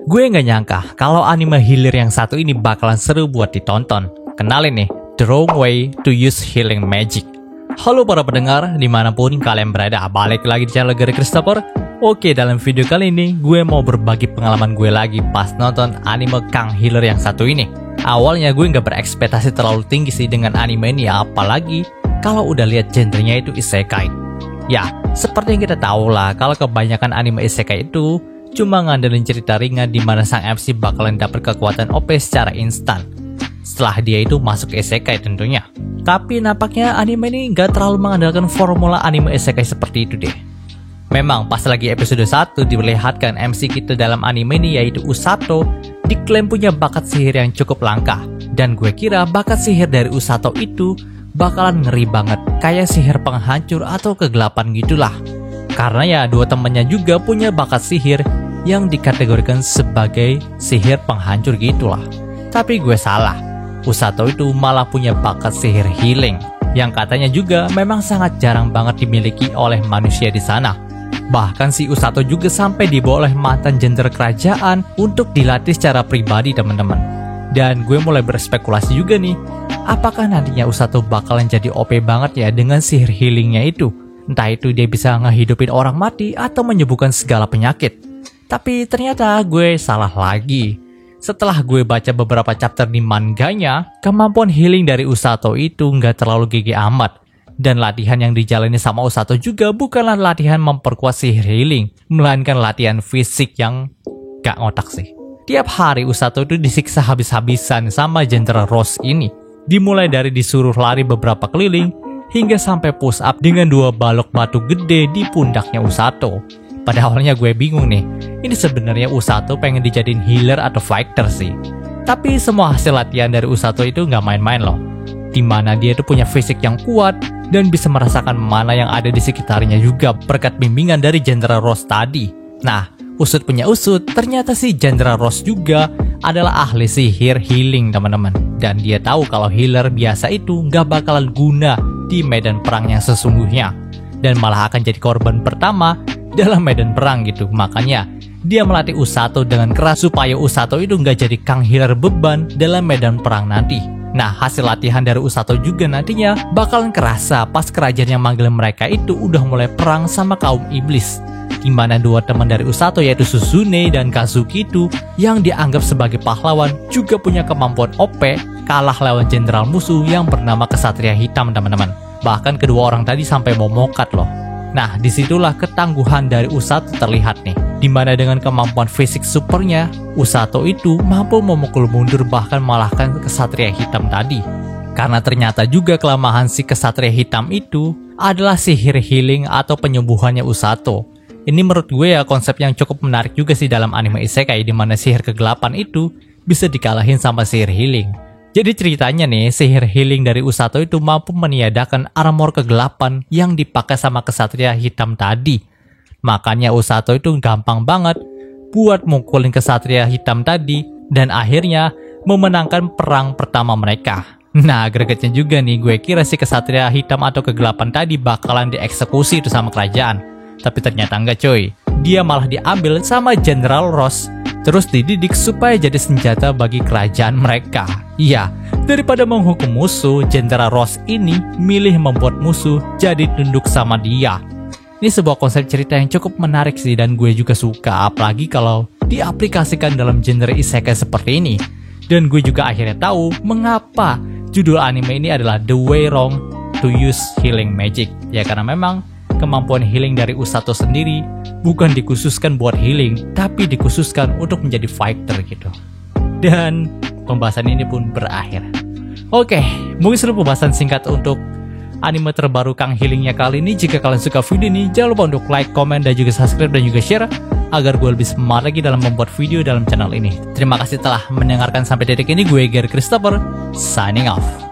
Gue nggak nyangka kalau anime healer yang satu ini bakalan seru buat ditonton. Kenalin nih, The Wrong Way to Use Healing Magic. Halo para pendengar, dimanapun kalian berada, balik lagi di channel Gary Christopher. Oke, dalam video kali ini gue mau berbagi pengalaman gue lagi pas nonton anime Kang Healer yang satu ini. Awalnya gue nggak berekspektasi terlalu tinggi sih dengan anime ini, apalagi kalau udah lihat genrenya itu isekai. Ya, seperti yang kita tahu lah, kalau kebanyakan anime isekai itu cuma ngandelin cerita ringan di mana sang MC bakalan dapet kekuatan OP secara instan setelah dia itu masuk isekai tentunya. Tapi nampaknya anime ini nggak terlalu mengandalkan formula anime isekai seperti itu deh. Memang pas lagi episode 1 diperlihatkan MC kita dalam anime ini yaitu Usato diklaim punya bakat sihir yang cukup langka. Dan gue kira bakat sihir dari Usato itu bakalan ngeri banget, kayak sihir penghancur atau kegelapan gitulah. Karena ya dua temannya juga punya bakat sihir yang dikategorikan sebagai sihir penghancur gitulah. Tapi gue salah, Usato itu malah punya bakat sihir healing yang katanya juga memang sangat jarang banget dimiliki oleh manusia di sana. Bahkan si Usato juga sampai dibawa oleh mantan jenderal kerajaan untuk dilatih secara pribadi teman-teman. Dan gue mulai berspekulasi juga nih, apakah nantinya Usato bakalan jadi OP banget ya dengan sihir healingnya itu. Entah itu dia bisa ngehidupin orang mati atau menyembuhkan segala penyakit. Tapi ternyata gue salah lagi. Setelah gue baca beberapa chapter di manganya, kemampuan healing dari Usato itu nggak terlalu gigi amat. Dan latihan yang dijalani sama Usato juga bukanlah latihan memperkuat sihir healing, melainkan latihan fisik yang gak ngotak sih. Tiap hari Usato itu disiksa habis-habisan sama Jenderal Ross ini. Dimulai dari disuruh lari beberapa keliling, hingga sampai push up dengan 2 balok batu gede di pundaknya Usato. Pada awalnya gue bingung nih, ini sebenarnya Usato pengen dijadiin healer atau fighter sih. Tapi semua hasil latihan dari Usato itu nggak main-main loh. Dimana dia itu punya fisik yang kuat dan bisa merasakan mana yang ada di sekitarnya juga berkat bimbingan dari Jenderal Ross tadi. Nah, usut punya usut, ternyata si Jenderal Ross juga adalah ahli sihir healing teman-teman. Dan dia tahu kalau healer biasa itu nggak bakalan guna di medan perang yang sesungguhnya. Dan malah akan jadi korban pertama dalam medan perang gitu. Makanya dia melatih Usato dengan keras supaya Usato itu nggak jadi Kang Healer beban dalam medan perang nanti. Nah, hasil latihan dari Usato juga nantinya bakalan kerasa pas kerajaan yang manggil mereka itu udah mulai perang sama kaum iblis. Dimana 2 teman dari Usato yaitu Suzune dan Kazuki itu yang dianggap sebagai pahlawan juga punya kemampuan OP kalah lawan jenderal musuh yang bernama Kesatria Hitam teman-teman. Bahkan kedua orang tadi sampai mau mokat loh. Nah, disitulah ketangguhan dari Usato terlihat nih. Dimana dengan kemampuan fisik supernya, Usato itu mampu memukul mundur bahkan malahkan Kesatria Hitam tadi. Karena ternyata juga kelemahan si Kesatria Hitam itu adalah sihir healing atau penyembuhannya Usato. Ini menurut gue ya konsep yang cukup menarik juga sih dalam anime isekai, dimana sihir kegelapan itu bisa dikalahin sama sihir healing. Jadi ceritanya nih, sihir healing dari Usato itu mampu meniadakan armor kegelapan yang dipakai sama Kesatria Hitam tadi. Makanya Usato itu gampang banget buat mukulin Kesatria Hitam tadi dan akhirnya memenangkan perang pertama mereka. Nah, gregetnya juga nih, gue kira si Kesatria Hitam atau kegelapan tadi bakalan dieksekusi itu sama kerajaan. Tapi ternyata enggak coy, dia malah diambil sama Jenderal Ross, terus dididik supaya jadi senjata bagi kerajaan mereka. Iya, daripada menghukum musuh, Jenderal Ross ini milih membuat musuh jadi tunduk sama dia. Ini sebuah konsep cerita yang cukup menarik sih dan gue juga suka, apalagi kalau diaplikasikan dalam genre isekai seperti ini. Dan gue juga akhirnya tahu mengapa judul anime ini adalah The Way Wrong to Use Healing Magic. Ya karena memang kemampuan healing dari Usato sendiri bukan dikhususkan buat healing, tapi dikhususkan untuk menjadi fighter gitu. Dan pembahasan ini pun berakhir. Oke, mungkin seru pembahasan singkat untuk anime terbaru Kang Healingnya kali ini. Jika kalian suka video ini, jangan lupa untuk like, komen, dan juga subscribe dan juga share agar gue lebih semangat lagi dalam membuat video dalam channel ini. Terima kasih telah mendengarkan sampai detik ini. Gue Gary Christopher, signing off.